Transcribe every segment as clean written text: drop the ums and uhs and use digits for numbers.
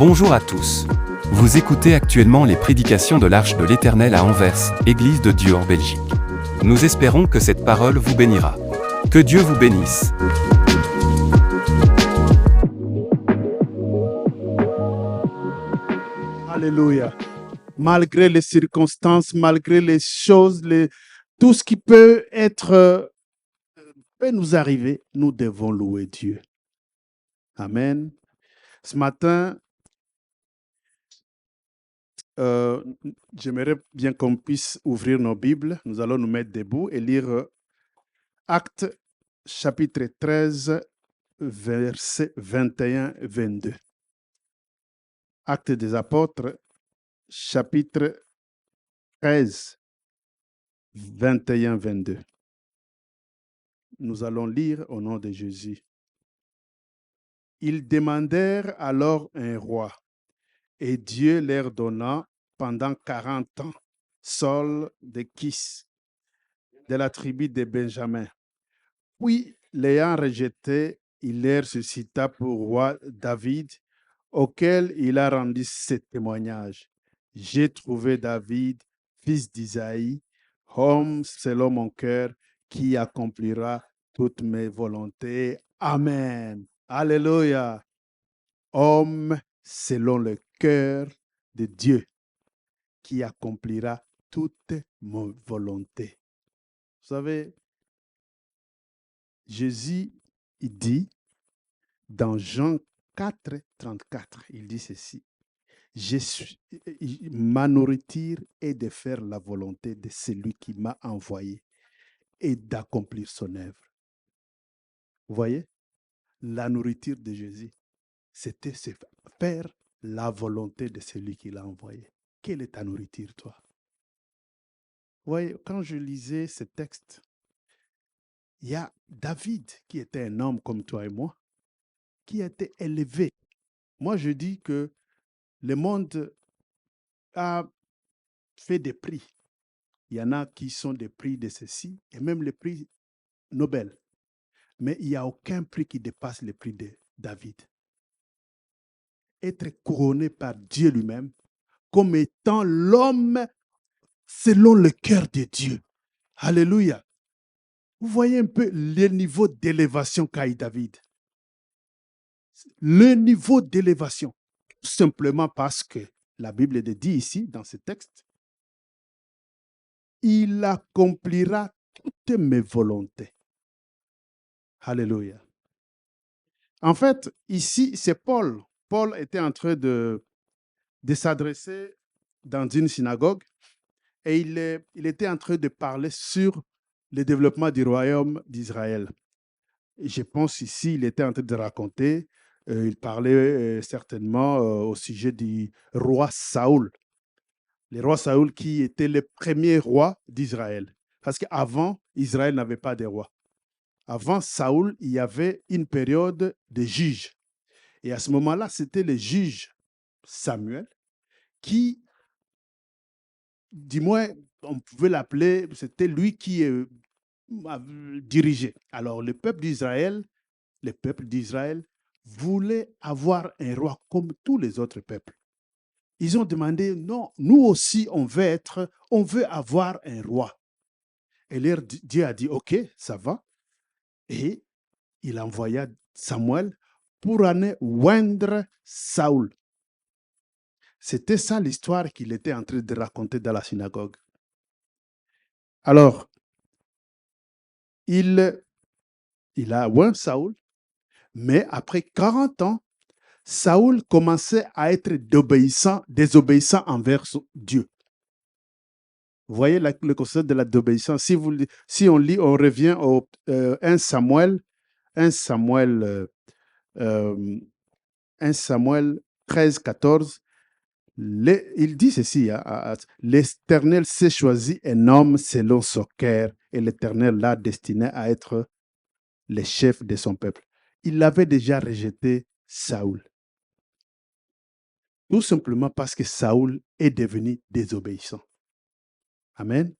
Bonjour à tous. Vous écoutez actuellement les prédications de l'Arche de l'Éternel à Anvers, Église de Dieu en Belgique. Nous espérons que cette parole vous bénira. Que Dieu vous bénisse. Alléluia. Malgré les circonstances, malgré les choses, tout ce qui peut nous arriver, nous devons louer Dieu. Amen. Ce matin, j'aimerais bien qu'on puisse ouvrir nos Bibles. Nous allons nous mettre debout et lire Actes chapitre 13, versets 21-22. Actes des apôtres, chapitre 13, 21-22. Nous allons lire au nom de Jésus. Ils demandèrent alors un roi, et Dieu leur donna pendant 40 ans Saul de Kis, de la tribu de Benjamin. Puis, l'ayant rejeté, il leur suscita pour roi David, auquel il a rendu ce témoignage. J'ai trouvé David, fils d'Isaïe, homme selon mon cœur, qui accomplira toutes mes volontés. Amen. Alléluia. Homme selon le cœur de Dieu, qui accomplira toutes mes volontés. Vous savez, Jésus, il dit, dans Jean 4, 34, il dit ceci. Ma nourriture est de faire la volonté de celui qui m'a envoyé et d'accomplir son œuvre. Vous voyez, la nourriture de Jésus, c'était faire la volonté de celui qui l'a envoyé. Quelle est ta nourriture, toi? Vous voyez, quand je lisais ce texte, il y a David, qui était un homme comme toi et moi, qui a été élevé. Moi, je dis que le monde a fait des prix. Il y en a qui sont des prix de ceci, et même les prix Nobel. Mais il n'y a aucun prix qui dépasse le prix de David. Être couronné par Dieu lui-même comme étant l'homme selon le cœur de Dieu. Alléluia. Vous voyez un peu le niveau d'élévation qu'a eu David. Le niveau d'élévation. Tout simplement parce que la Bible dit ici, dans ce texte, il accomplira toutes mes volontés. Alléluia. En fait, ici, c'est Paul. Paul était en train de s'adresser dans une synagogue et il était en train de parler sur le développement du royaume d'Israël. Je pense ici, il était en train de raconter, il parlait certainement au sujet du roi Saoul. Le roi Saoul qui était le premier roi d'Israël. Parce qu'avant, Israël n'avait pas de roi. Avant Saoul, il y avait une période de juges. Et à ce moment-là, c'était le juge Samuel qui, du moins, on pouvait l'appeler, c'était lui qui dirigeait. Alors, le peuple d'Israël voulait avoir un roi comme tous les autres peuples. Ils ont demandé, non, nous aussi, on veut avoir un roi. Et Dieu a dit, OK, ça va. Et il envoya Samuel pour aller oindre Saoul. C'était ça l'histoire qu'il était en train de raconter dans la synagogue. Alors, il a oint Saoul, mais après 40 ans, Saoul commençait à être désobéissant envers Dieu. Vous voyez le concept de la désobéissance. Si on lit, on revient au 1 Samuel 13, 14. Il dit ceci, l'Éternel s'est choisi un homme selon son cœur et l'Éternel l'a destiné à être le chef de son peuple. Il avait déjà rejeté Saoul. Tout simplement parce que Saoul est devenu désobéissant. Amen.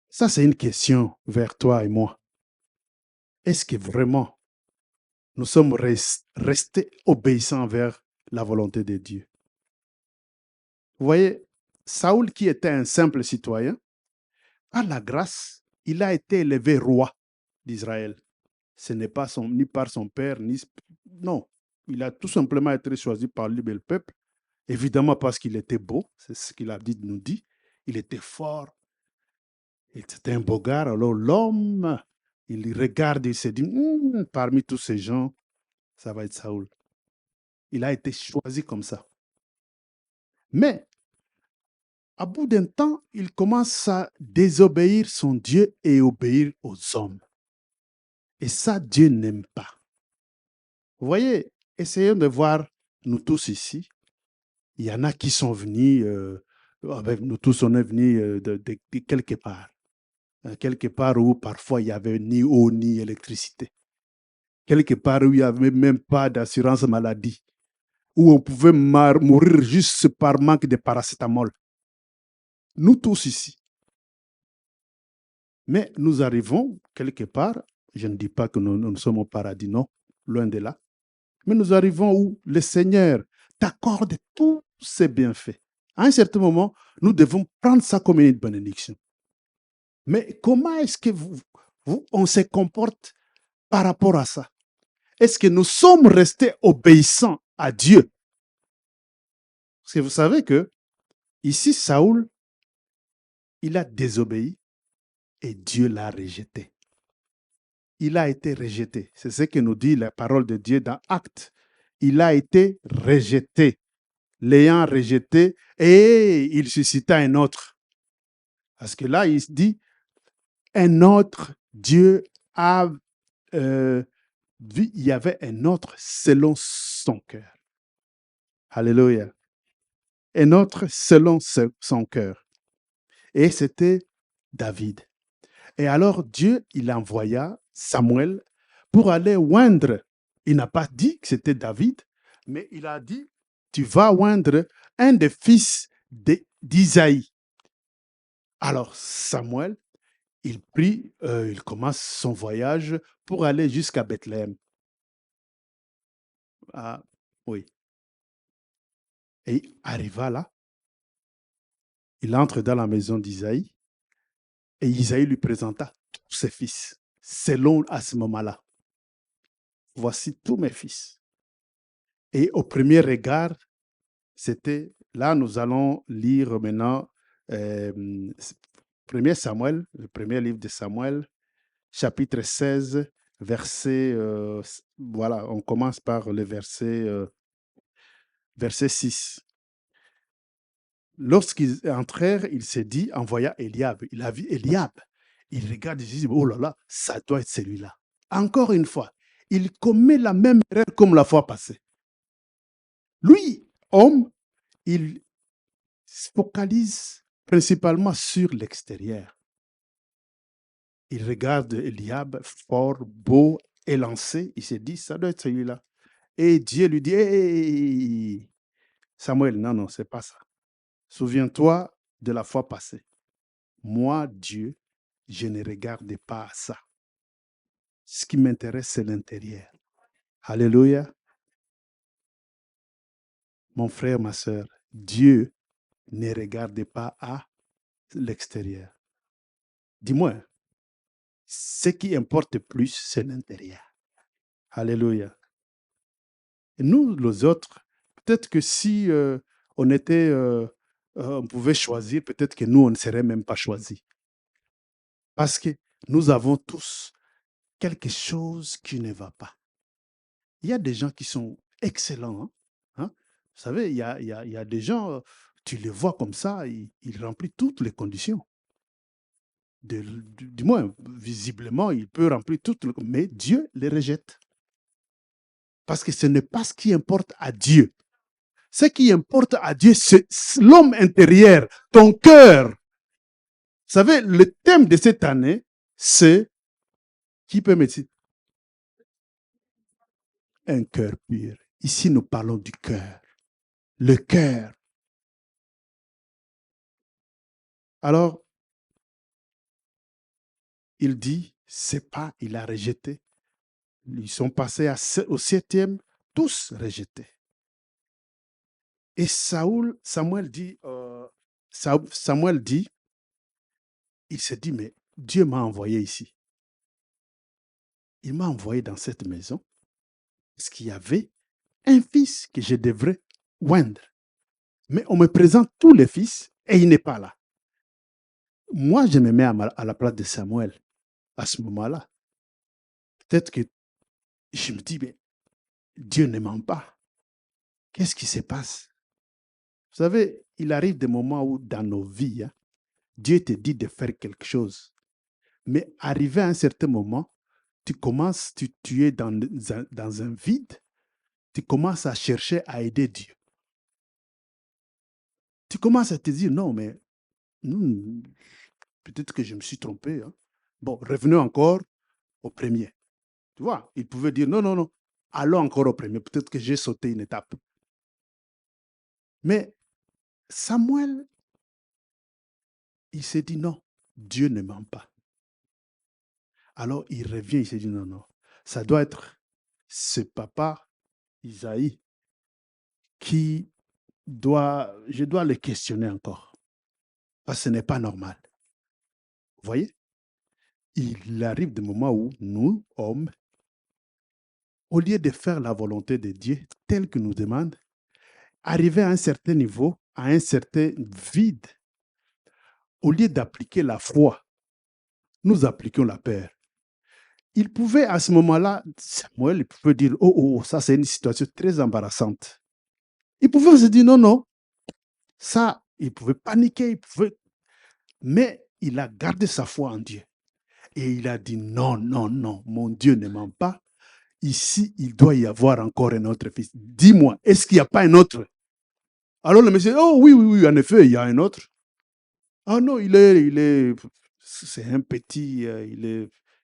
Ça, c'est une question vers toi et moi. Est-ce que vraiment nous sommes restés obéissants envers la volonté de Dieu. Vous voyez, Saoul, qui était un simple citoyen, par la grâce, il a été élevé roi d'Israël. Ce n'est pas ni par son père, ni... Non, il a tout simplement été choisi par lui, le peuple. Évidemment parce qu'il était beau, c'est ce qu'il a dit, nous dit. Il était fort. C'était un beau gars. Alors l'homme, il regarde, il se dit, parmi tous ces gens, ça va être Saoul. Il a été choisi comme ça. Mais, à bout d'un temps, il commence à désobéir son Dieu et obéir aux hommes. Et ça, Dieu n'aime pas. Vous voyez, essayons de voir, nous tous ici, il y en a qui sont venus, avec nous tous, on est venus de quelque part. Quelque part où parfois il n'y avait ni eau ni électricité. Quelque part où il n'y avait même pas d'assurance maladie. Où on pouvait mourir juste par manque de paracétamol. Nous tous ici. Mais nous arrivons quelque part, je ne dis pas que nous sommes au paradis, non, loin de là. Mais nous arrivons où le Seigneur t'accorde tous ses bienfaits. À un certain moment, nous devons prendre ça comme une bénédiction. Mais comment est-ce que on se comporte par rapport à ça? Est-ce que nous sommes restés obéissants à Dieu? Parce que vous savez que ici, Saoul, il a désobéi et Dieu l'a rejeté. Il a été rejeté. C'est ce que nous dit la parole de Dieu dans Actes. Il a été rejeté. L'ayant rejeté, et il suscita un autre. Parce que là, il se dit, un autre Dieu a vu, il y avait un autre selon son cœur. Alléluia. Un autre selon son cœur. Et c'était David. Et alors Dieu, il envoya Samuel pour aller oindre. Il n'a pas dit que c'était David, mais il a dit, tu vas oindre un des fils d'Isaïe. Alors Samuel, il prit, il commence son voyage pour aller jusqu'à Bethléem. Ah, oui. Et il arriva là. Il entre dans la maison d'Isaïe et Isaïe lui présenta tous ses fils, selon à ce moment-là. Voici tous mes fils. Et au premier regard, c'était, là nous allons lire maintenant 1 Samuel, le premier livre de Samuel, chapitre 16, verset, voilà, on commence par le verset 6. Lorsqu'ils entrèrent, il s'est dit, envoya Eliab. Il a vu Eliab. Il regarde et il dit, oh là là, ça doit être celui-là. Encore une fois, il commet la même erreur comme la fois passée. Lui, homme, il se focalise principalement sur l'extérieur. Il regarde Eliab, fort, beau, élancé. Il se dit, ça doit être celui-là. Et Dieu lui dit, hey, Samuel, non, non, c'est pas ça. Souviens-toi de la fois passée. Moi, Dieu, je ne regarde pas à ça. Ce qui m'intéresse, c'est l'intérieur. Alléluia. Mon frère, ma soeur, Dieu ne regarde pas à l'extérieur. Dis-moi, ce qui importe plus, c'est l'intérieur. Alléluia. Et nous, les autres, peut-être que si on était, on pouvait choisir, peut-être que nous, on ne serait même pas choisis. Parce que nous avons tous quelque chose qui ne va pas. Il y a des gens qui sont excellents. Hein? Vous savez, il y a des gens, tu les vois comme ça, ils remplissent toutes les conditions. Du moins, visiblement, il peut remplir toutes les conditions, mais Dieu les rejette. Parce que ce n'est pas ce qui importe à Dieu. Ce qui importe à Dieu, c'est l'homme intérieur, ton cœur. Vous savez, le thème de cette année, c'est, qui peut me dire, un cœur pur. Ici, nous parlons du cœur. Le cœur. Alors, il dit, c'est pas, il a rejeté. Ils sont passés au 7e, tous rejetés. Et Samuel dit, Samuel dit, il se dit, mais Dieu m'a envoyé ici. Il m'a envoyé dans cette maison parce qu'il y avait un fils que je devrais oindre. Mais on me présente tous les fils et il n'est pas là. Moi, je me mets à la place de Samuel à ce moment-là. Peut-être que je me dis, mais Dieu ne ment pas. Qu'est-ce qui se passe? Vous savez, il arrive des moments où dans nos vies, hein, Dieu te dit de faire quelque chose. Mais arrivé à un certain moment, tu commences, tu es dans un vide, tu commences à chercher à aider Dieu. Tu commences à te dire, non, mais peut-être que je me suis trompé. Hein. Bon, revenons encore au premier. Tu vois, il pouvait dire, non, non, non, allons encore au premier. Peut-être que j'ai sauté une étape. Mais Samuel, il s'est dit, non, Dieu ne ment pas. Alors il revient, il s'est dit, non, non, ça doit être ce papa, Isaïe, je dois le questionner encore. Parce que ce n'est pas normal. Vous voyez? Il arrive des moments où nous, hommes, au lieu de faire la volonté de Dieu telle que nous demande, arriver à un certain niveau, à un certain vide, au lieu d'appliquer la foi, nous appliquons la peur. Il pouvait à ce moment-là, Samuel, il pouvait dire, oh, ça c'est une situation très embarrassante. Il pouvait se dire, non, non, ça, il pouvait paniquer, mais il a gardé sa foi en Dieu. Et il a dit, non, non, non, mon Dieu ne ment pas. Ici, il doit y avoir encore un autre fils. Dis-moi, est-ce qu'il n'y a pas un autre? Alors le monsieur, oh oui, oui, oui, en effet, il y a un autre. Ah non, c'est un petit,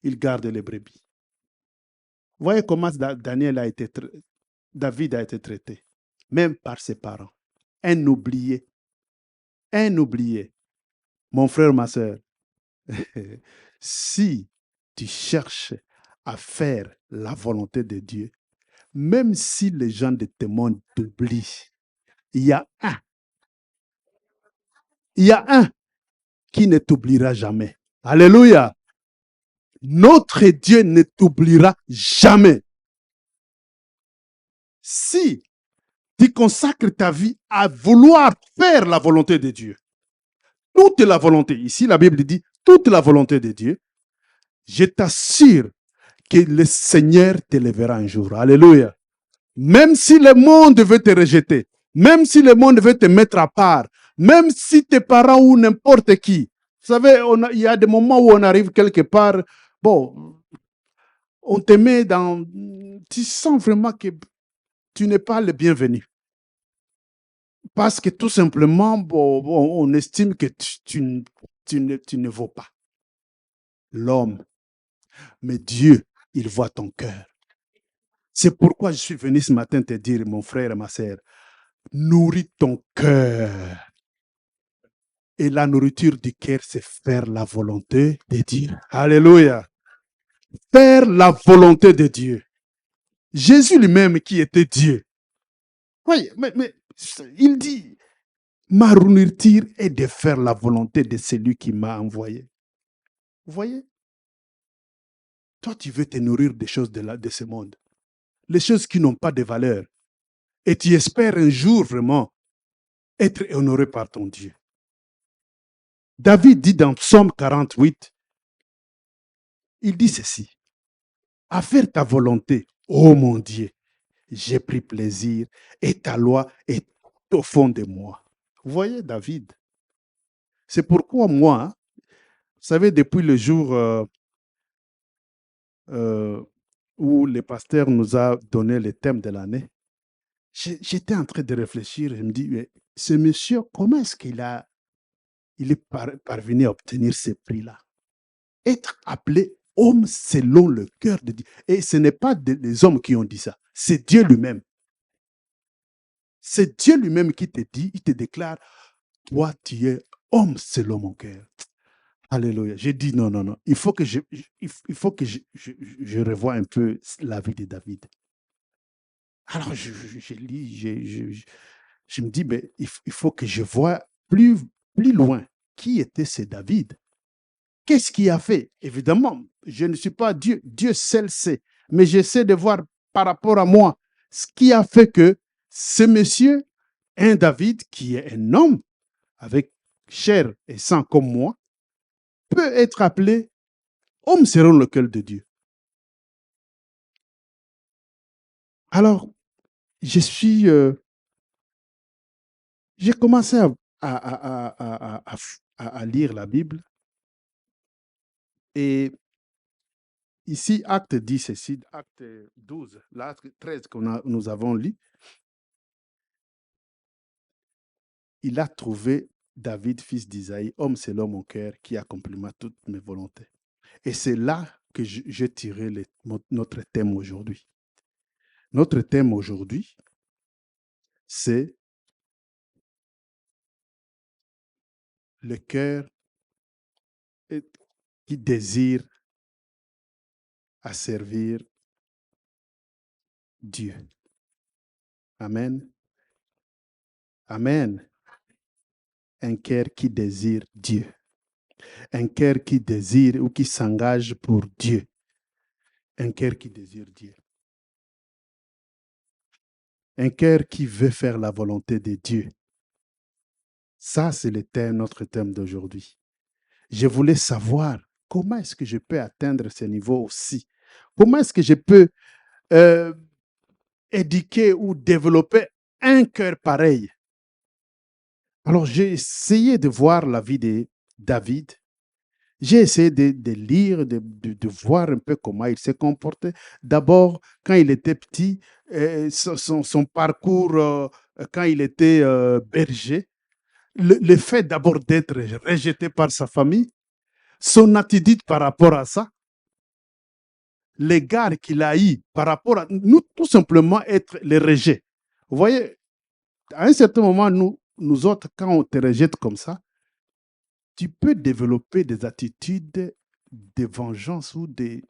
il garde les brebis. Vous voyez comment David a été traité, même par ses parents. Un oublié. Un oublié. Mon frère, ma soeur, si tu cherches à faire la volonté de Dieu, même si les gens de tes mondes t'oublient, il y a un qui ne t'oubliera jamais. Alléluia. Notre Dieu ne t'oubliera jamais. Si tu consacres ta vie à vouloir faire la volonté de Dieu, toute la volonté, ici la Bible dit toute la volonté de Dieu, je t'assure que le Seigneur te lèvera un jour. Alléluia. Même si le monde veut te rejeter, même si le monde veut te mettre à part, même si tes parents ou n'importe qui, vous savez, il y a des moments où on arrive quelque part, bon, on te met dans... Tu sens vraiment que tu n'es pas le bienvenu. Parce que tout simplement, bon, on estime que tu ne vaux pas l'homme. Mais Dieu, il voit ton cœur. C'est pourquoi je suis venu ce matin te dire, mon frère et ma sœur, nourris ton cœur. Et la nourriture du cœur, c'est faire la volonté de Dieu. Alléluia. Faire la volonté de Dieu. Jésus lui-même qui était Dieu. Oui, mais il dit, ma nourriture est de faire la volonté de celui qui m'a envoyé. Vous voyez? Toi, tu veux te nourrir des choses de ce monde. Les choses qui n'ont pas de valeur. Et tu espères un jour vraiment être honoré par ton Dieu. David dit dans Psaume 48, il dit ceci, à faire ta volonté, ô mon Dieu, j'ai pris plaisir et ta loi est au fond de moi. Vous voyez, David, c'est pourquoi moi, vous savez, depuis le jour où le pasteur nous a donné le thème de l'année, j'étais en train de réfléchir, je me dis, mais ce monsieur, comment est-ce qu'il est parvenu à obtenir ce prix-là? Être appelé homme selon le cœur de Dieu. Et ce n'est pas les hommes qui ont dit ça, c'est Dieu lui-même. C'est Dieu lui-même qui te dit, il te déclare, toi tu es homme selon mon cœur. Alléluia. J'ai dit non, non, non. Il faut que je revoie un peu la vie de David. Alors je lis, je me dis, mais il faut que je voie plus loin. Qui était ce David? Qu'est-ce qu'il a fait? Évidemment, je ne suis pas Dieu. Dieu seul sait. Mais j'essaie de voir par rapport à moi ce qui a fait que ce monsieur, un David, qui est un homme avec chair et sang comme moi, peut être appelé homme selon le cœur de Dieu. Alors, j'ai commencé à lire la Bible. Et ici, acte 10, ici, acte 12, l'acte 13 que nous avons lu, il a trouvé David, fils d'Isaïe, homme selon mon cœur, qui accomplira toutes mes volontés. Et c'est là que j'ai tiré notre thème aujourd'hui. Notre thème aujourd'hui, c'est le cœur qui désire à servir Dieu. Amen. Amen. Un cœur qui désire Dieu. Un cœur qui désire ou qui s'engage pour Dieu. Un cœur qui désire Dieu. Un cœur qui veut faire la volonté de Dieu. Ça, c'est notre thème d'aujourd'hui. Je voulais savoir comment est-ce que je peux atteindre ce niveau aussi. Comment est-ce que je peux éduquer ou développer un cœur pareil. Alors, j'ai essayé de voir la vie de David. J'ai essayé de lire, de voir un peu comment il s'est comporté. D'abord, quand il était petit, son parcours, quand il était berger, le fait d'abord d'être rejeté par sa famille, son attitude par rapport à ça, l'égard qu'il a eu par rapport à nous, tout simplement être les rejets. Vous voyez, à un certain moment, nous autres, quand on te rejette comme ça, tu peux développer des attitudes de vengeance ou des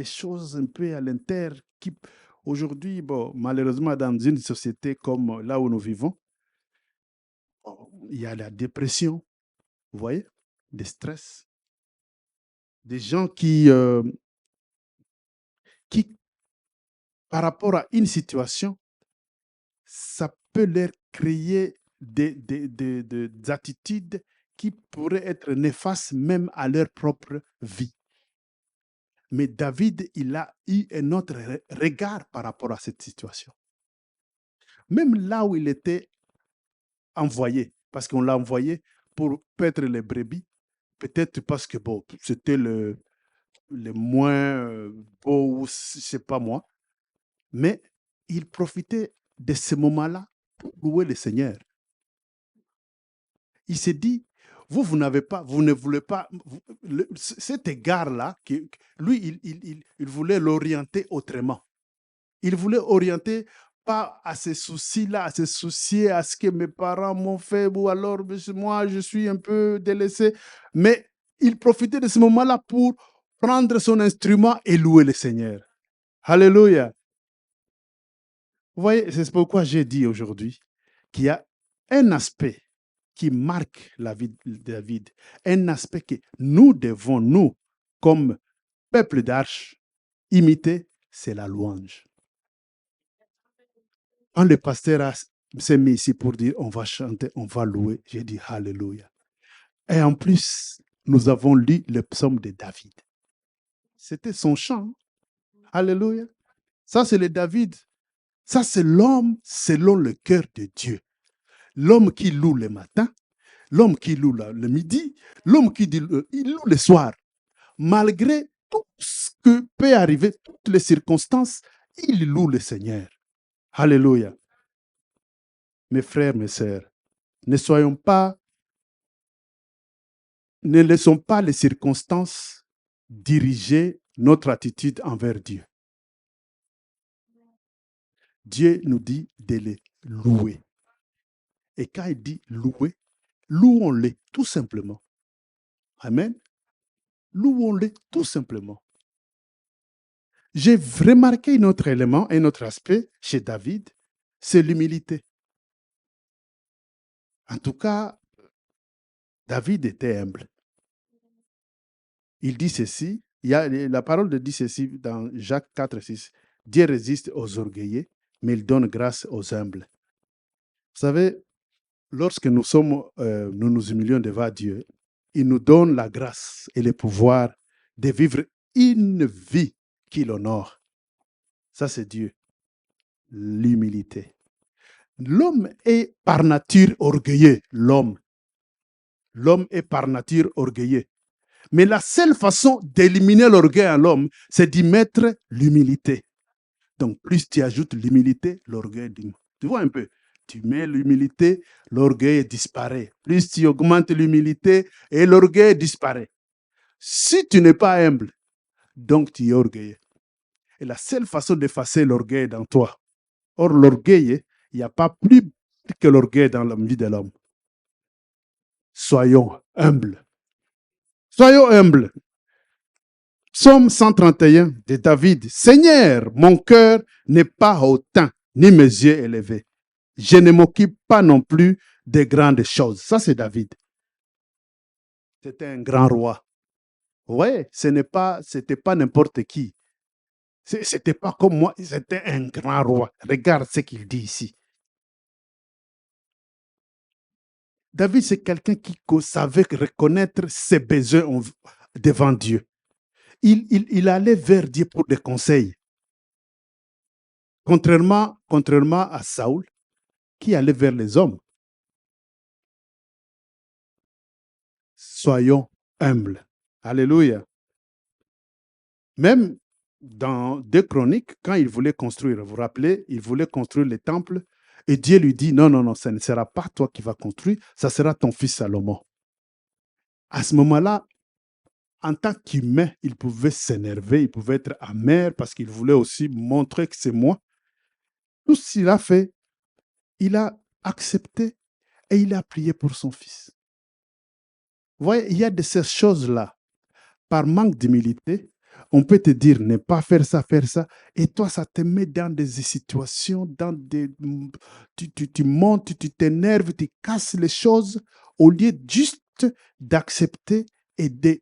choses un peu à l'intérieur qui, aujourd'hui, bon, malheureusement, dans une société comme là où nous vivons, il y a la dépression, vous voyez, des stress, des gens qui, par rapport à une situation, ça peut leur créer des attitudes qui pourraient être néfastes même à leur propre vie. Mais David, il a eu un autre regard par rapport à cette situation. Même là où il était envoyé, parce qu'on l'a envoyé pour paître les brebis, peut-être parce que bon, c'était le moins beau, ou je ne sais pas moi, mais il profitait de ce moment-là pour louer le Seigneur. Il s'est dit, vous n'avez pas, vous ne voulez pas, cet égard-là, lui, il voulait l'orienter autrement. Il voulait orienter pas à ces soucis-là, à se soucier à ce que mes parents m'ont fait, ou alors moi, je suis un peu délaissé. Mais il profitait de ce moment-là pour prendre son instrument et louer le Seigneur. Alléluia. Vous voyez, c'est pourquoi j'ai dit aujourd'hui qu'il y a un aspect qui marque la vie de David, un aspect que nous devons, nous, comme peuple d'Arche, imiter, c'est la louange. Quand le pasteur s'est mis ici pour dire on va chanter, on va louer, j'ai dit Alléluia. Et en plus, nous avons lu le psaume de David. C'était son chant. Alléluia. Ça, c'est le David. Ça, c'est l'homme selon le cœur de Dieu. L'homme qui loue le matin, l'homme qui loue le midi, l'homme qui il loue le soir. Malgré tout ce que peut arriver, toutes les circonstances, il loue le Seigneur. Alléluia. Mes frères, mes sœurs, ne laissons pas les circonstances diriger notre attitude envers Dieu. Dieu nous dit de les louer. Et quand il dit louer, louons-les tout simplement. Amen. Louons-les tout simplement. J'ai remarqué un autre élément, un autre aspect chez David, c'est l'humilité. En tout cas, David était humble. Il dit ceci, il y a, la parole de dit ceci dans Jacques 4, 6. Dieu résiste aux orgueilleux, mais il donne grâce aux humbles. Vous savez, lorsque nous nous humilions devant Dieu, il nous donne la grâce et le pouvoir de vivre une vie qui l'honore. Ça, c'est Dieu. L'humilité. L'homme est par nature orgueilleux. L'homme est par nature orgueilleux. Mais la seule façon d'éliminer l'orgueil en l'homme, c'est d'y mettre l'humilité. Donc, plus tu ajoutes l'humilité, l'orgueil diminue. Tu vois un peu? Tu mets l'humilité, l'orgueil disparaît. Plus tu augmentes l'humilité et l'orgueil disparaît. Si tu n'es pas humble, donc tu es orgueilleux. Et la seule façon d'effacer l'orgueil dans toi. Or, l'orgueil, il n'y a pas plus que l'orgueil dans la vie de l'homme. Soyons humbles. Soyons humbles. Psaume 131 de David. Seigneur, mon cœur n'est pas hautain, ni mes yeux élevés. Je ne m'occupe pas non plus des grandes choses. Ça, c'est David. C'était un grand roi. Ouais, c'était pas n'importe qui. C'était pas comme moi, c'était un grand roi. Regarde ce qu'il dit ici. David, c'est quelqu'un qui savait reconnaître ses besoins devant Dieu. Il allait vers Dieu pour des conseils. Contrairement à Saül, qui allait vers les hommes. Soyons humbles. Alléluia. Même dans 2 Chroniques, quand il voulait construire, vous vous rappelez, il voulait construire le temple, et Dieu lui dit, non, non, non, ce ne sera pas toi qui vas construire, ça sera ton fils Salomon. À ce moment-là, en tant qu'humain, il pouvait s'énerver, il pouvait être amer parce qu'il voulait aussi montrer que c'est moi. Tout ce qu'il a fait, il a accepté et il a prié pour son fils. Vous voyez, il y a de ces choses-là. Par manque d'humilité, on peut te dire ne pas faire ça, et toi, ça te met dans des situations, tu montes, tu t'énerves, tu casses les choses, au lieu juste d'accepter et de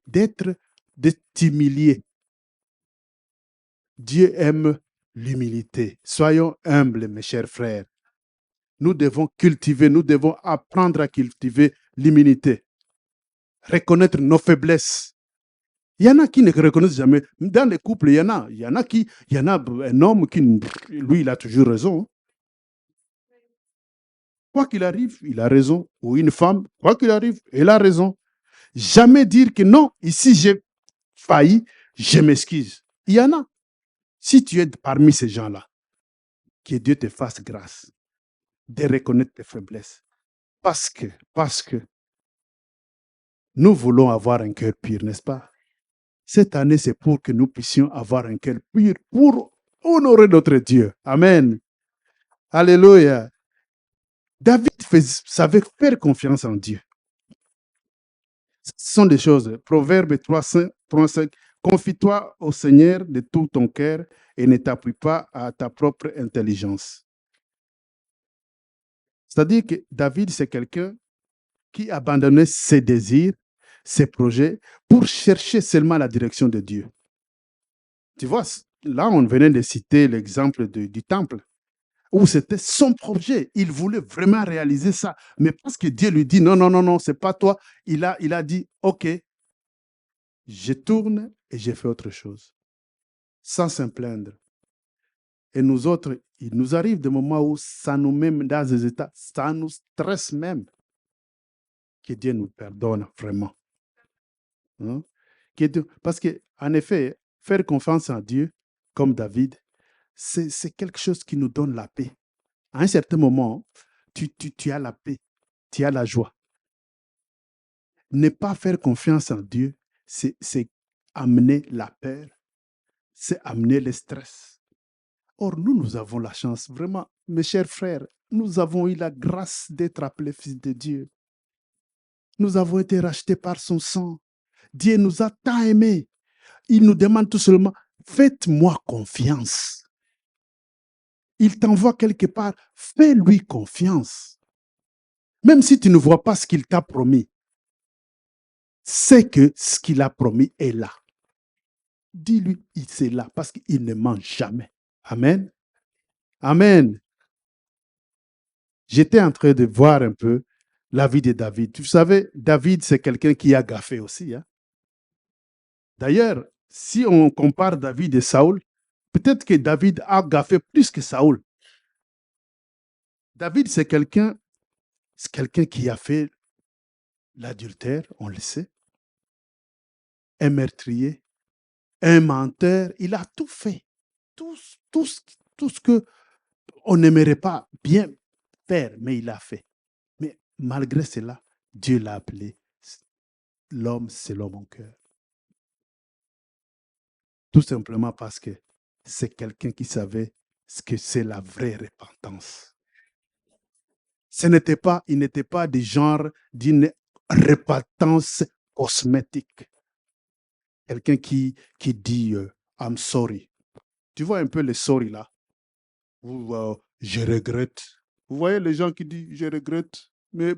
t'humilier. Dieu aime l'humilité. Soyons humbles, mes chers frères. Nous devons apprendre à cultiver l'humilité. Reconnaître nos faiblesses. Il y en a qui ne reconnaissent jamais. Dans les couples, il y en a un homme qui, lui, il a toujours raison. Quoi qu'il arrive, il a raison. Ou une femme, quoi qu'il arrive, elle a raison. Jamais dire que non, ici j'ai failli, je m'excuse. Il y en a. Si tu es parmi ces gens-là, que Dieu te fasse grâce de reconnaître tes faiblesses. Parce que nous voulons avoir un cœur pur, n'est-ce pas? Cette année, c'est pour que nous puissions avoir un cœur pur pour honorer notre Dieu. Amen. Alléluia. David savait faire confiance en Dieu. Ce sont des choses. Proverbe 3:5. Confie-toi au Seigneur de tout ton cœur et ne t'appuie pas à ta propre intelligence. C'est-à-dire que David, c'est quelqu'un qui abandonnait ses désirs, ses projets, pour chercher seulement la direction de Dieu. Tu vois, là, on venait de citer l'exemple du temple, où c'était son projet. Il voulait vraiment réaliser ça. Mais parce que Dieu lui dit, non, non, non, non, c'est pas toi, il a dit, OK, je tourne et je fais autre chose, sans se plaindre. Et nous autres, il nous arrive des moments où ça nous met dans des états, ça nous stresse même. Que Dieu nous pardonne vraiment. Hein? Parce qu'en effet, faire confiance en Dieu, comme David, c'est quelque chose qui nous donne la paix. À un certain moment, tu as la paix, tu as la joie. Ne pas faire confiance en Dieu, c'est amener la peur, c'est amener le stress. Or, nous avons la chance, vraiment, mes chers frères, nous avons eu la grâce d'être appelés fils de Dieu. Nous avons été rachetés par son sang. Dieu nous a tant aimés. Il nous demande tout seulement, faites-moi confiance. Il t'envoie quelque part, fais-lui confiance. Même si tu ne vois pas ce qu'il t'a promis, sais que ce qu'il a promis est là. Dis-lui, c'est là, parce qu'il ne ment jamais. Amen. Amen. J'étais en train de voir un peu la vie de David. Vous savez, David, c'est quelqu'un qui a gaffé aussi. Hein? D'ailleurs, si on compare David et Saoul, peut-être que David a gaffé plus que Saoul. David, c'est quelqu'un qui a fait l'adultère, on le sait, un meurtrier, un menteur. Il a tout fait. Tout ce qu'on n'aimerait pas bien faire, mais il a fait. Mais malgré cela, Dieu l'a appelé l'homme selon mon cœur. Tout simplement parce que c'est quelqu'un qui savait ce que c'est la vraie repentance. Il n'était pas du genre d'une repentance cosmétique. Quelqu'un qui dit I'm sorry. Tu vois un peu les sorry là. Ou je regrette. Vous voyez les gens qui disent je regrette, mais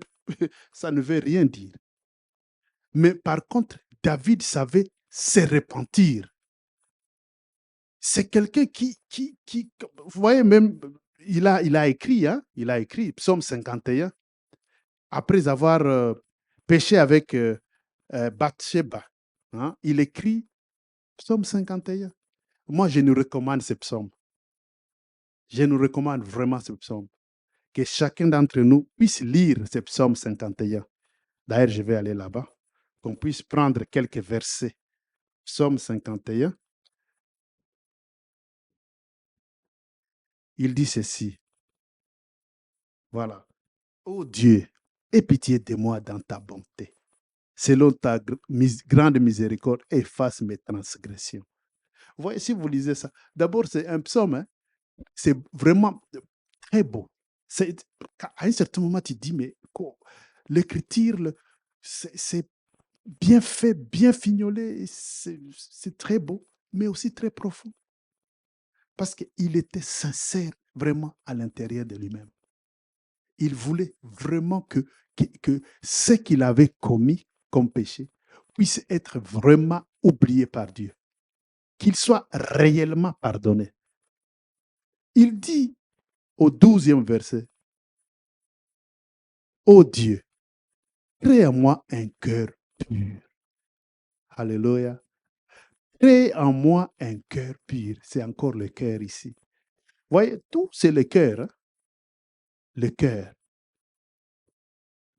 ça ne veut rien dire. Mais par contre, David savait se repentir. C'est quelqu'un qui, vous voyez même, il a écrit, hein, Psaume 51, après avoir péché avec Bathsheba. Hein, il écrit Psaume 51. Moi, je nous recommande ce psaume. Je nous recommande vraiment ce psaume. Que chacun d'entre nous puisse lire ce psaume 51. D'ailleurs, je vais aller là-bas. Qu'on puisse prendre quelques versets. Psaume 51. Il dit ceci. Voilà. Ô Dieu, aie pitié de moi dans ta bonté. Selon ta grande miséricorde, efface mes transgressions. Vous voyez, si vous lisez ça, d'abord, c'est un psaume. Hein? C'est vraiment très beau. À un certain moment, tu te dis, mais l'écriture, c'est bien fait, bien fignolé. C'est très beau, mais aussi très profond. Parce qu'il était sincère vraiment à l'intérieur de lui-même. Il voulait vraiment que ce qu'il avait commis comme péché puisse être vraiment oublié par Dieu. Qu'il soit réellement pardonné. Il dit au 12e verset, « Ô Dieu, crée en moi un cœur pur. » Alléluia. Crée en moi un cœur pur. C'est encore le cœur ici. Vous voyez, tout c'est le cœur. Hein? Le cœur.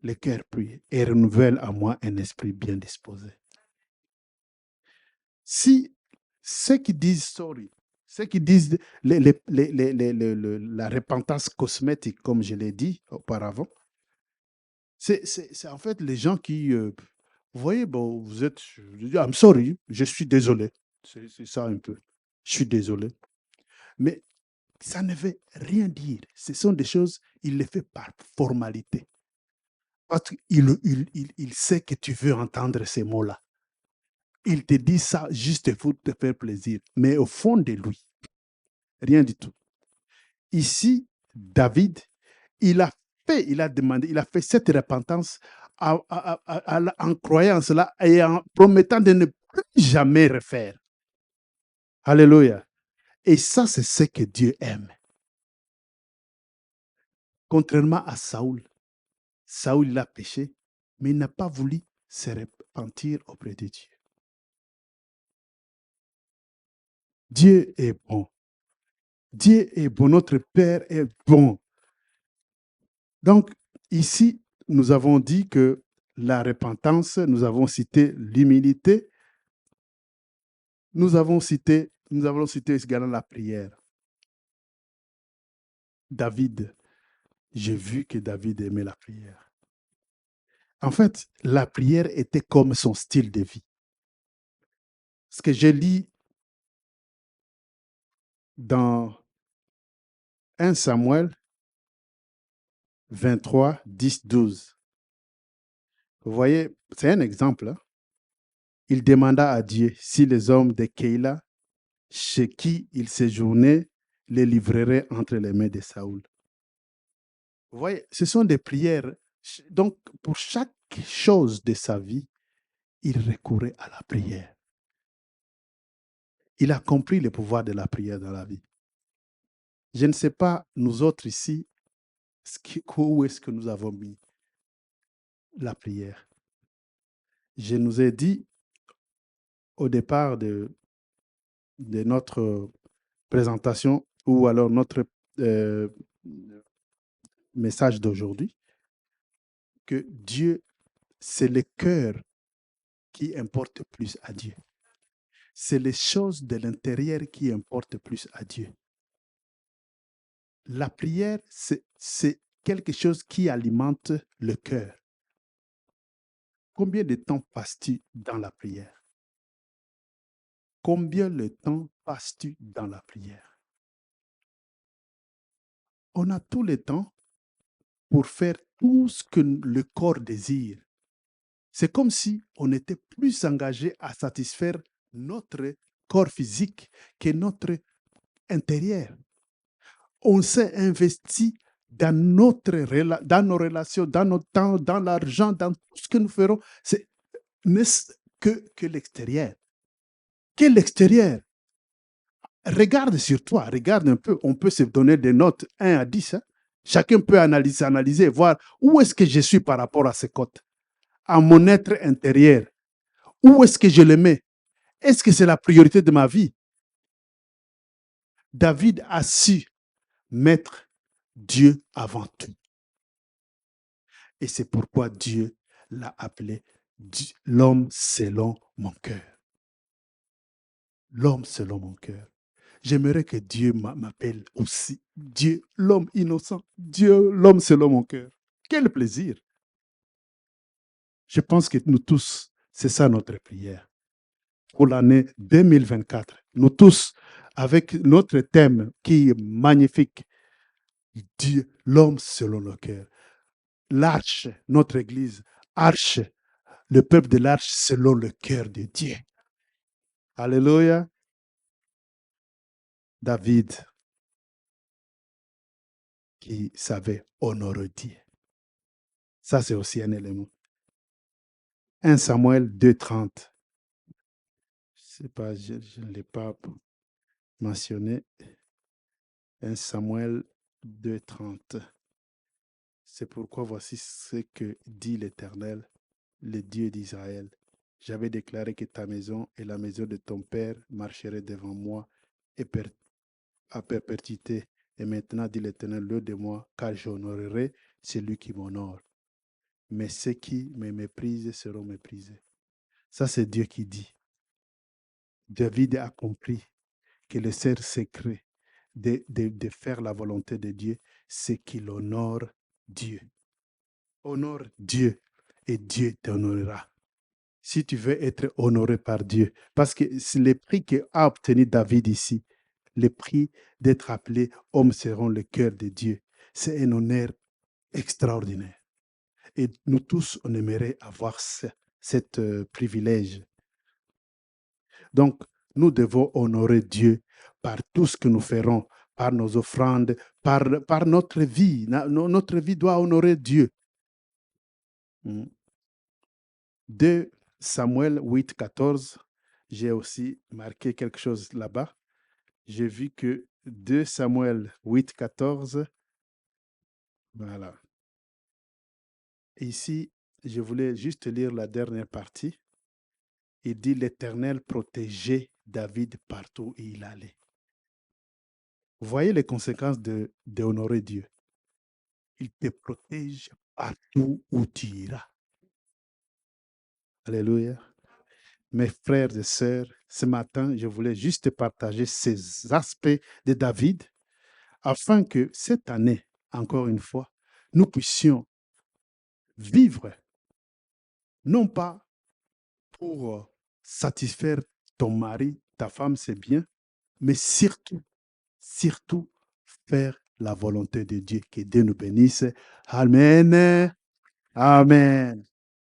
Le cœur pur. Et renouvelle en moi un esprit bien disposé. Si ceux qui disent sorry, ceux qui disent la repentance cosmétique, comme je l'ai dit auparavant, c'est en fait les gens qui, vous voyez, bon, vous êtes, I'm sorry, je suis désolé. C'est ça un peu. Je suis désolé. Mais ça ne veut rien dire. Ce sont des choses, il les fait par formalité. Parce qu'il sait que tu veux entendre ces mots-là. Il te dit ça juste pour te faire plaisir. Mais au fond de lui, rien du tout. Ici, David, il a fait cette repentance en croyant cela et en promettant de ne plus jamais refaire. Alléluia. Et ça, c'est ce que Dieu aime. Contrairement à Saoul, il a péché, mais il n'a pas voulu se repentir auprès de Dieu. Dieu est bon. Dieu est bon. Notre Père est bon. Donc, ici, nous avons dit que la repentance, nous avons cité l'humilité, nous avons cité également la prière. David, j'ai vu que David aimait la prière. En fait, la prière était comme son style de vie. Ce que je lis dans 1 Samuel 23, 10, 12. Vous voyez, c'est un exemple. Hein? Il demanda à Dieu si les hommes de Keïla, chez qui il séjournait, les livreraient entre les mains de Saoul. Vous voyez, ce sont des prières Donc, pour chaque chose de sa vie, il recourait à la prière. Il a compris le pouvoir de la prière dans la vie. Je ne sais pas, nous autres ici, où est-ce que nous avons mis la prière. Je nous ai dit au départ de notre présentation ou alors notre message d'aujourd'hui que Dieu, c'est le cœur qui importe plus à Dieu. C'est les choses de l'intérieur qui importent plus à Dieu. La prière, c'est quelque chose qui alimente le cœur. Combien de temps passes-tu dans la prière? Combien de temps passes-tu dans la prière? On a tout le temps pour faire tout ce que le corps désire. C'est comme si on était plus engagé à satisfaire notre corps physique que notre intérieur. On s'est investi dans nos relations, dans notre temps, dans l'argent, dans tout ce que nous ferons. C'est n'est-ce que l'extérieur. Que l'extérieur. Regarde sur toi, regarde un peu. On peut se donner des notes 1 à 10. Hein. Chacun peut analyser, voir où est-ce que je suis par rapport à ces cotes. À mon être intérieur. Où est-ce que je le mets? Est-ce que c'est la priorité de ma vie? David a su mettre Dieu avant tout. Et c'est pourquoi Dieu l'a appelé l'homme selon mon cœur. L'homme selon mon cœur. J'aimerais que Dieu m'appelle aussi Dieu, l'homme innocent. Dieu, l'homme selon mon cœur. Quel plaisir! Je pense que nous tous, c'est ça notre prière. Pour l'année 2024, nous tous, avec notre thème qui est magnifique, Dieu, l'homme selon le cœur. L'arche, notre église, arche, le peuple de l'arche selon le cœur de Dieu. Alléluia. David, qui savait honorer Dieu. Ça, c'est aussi un élément. 1 Samuel 2,30. Je ne sais pas, je ne l'ai pas mentionné. 1 Samuel 2,30. C'est pourquoi voici ce que dit l'Éternel, le Dieu d'Israël. J'avais déclaré que ta maison et la maison de ton père marcheraient devant moi à perpétuité. Et maintenant, dit l'Éternel, loin de moi, car j'honorerai celui qui m'honore. Mais ceux qui me méprisent seront méprisés. Ça, c'est Dieu qui dit. David a compris que le seul secret de faire la volonté de Dieu, c'est qu'il honore Dieu. Honore Dieu et Dieu t'honorera. Si tu veux être honoré par Dieu, parce que c'est le prix qu'a obtenu David ici, le prix d'être appelé homme selon le cœur de Dieu, c'est un honneur extraordinaire. Et nous tous, on aimerait avoir ce privilège. Donc, nous devons honorer Dieu par tout ce que nous ferons, par nos offrandes, par notre vie. Notre vie doit honorer Dieu. 2 Samuel 8, 14, j'ai aussi marqué quelque chose là-bas. J'ai vu que 2 Samuel 8, 14, voilà. Ici, je voulais juste lire la dernière partie. Il dit, l'Éternel protégeait David partout où il allait. Vous voyez les conséquences d'honorer Dieu. Il te protège partout où tu iras. Alléluia. Mes frères et sœurs, ce matin, je voulais juste partager ces aspects de David afin que cette année, encore une fois, nous puissions vivre, non pas pour satisfaire ton mari, ta femme, c'est bien, mais surtout faire la volonté de Dieu. Que Dieu nous bénisse. Amen. Amen.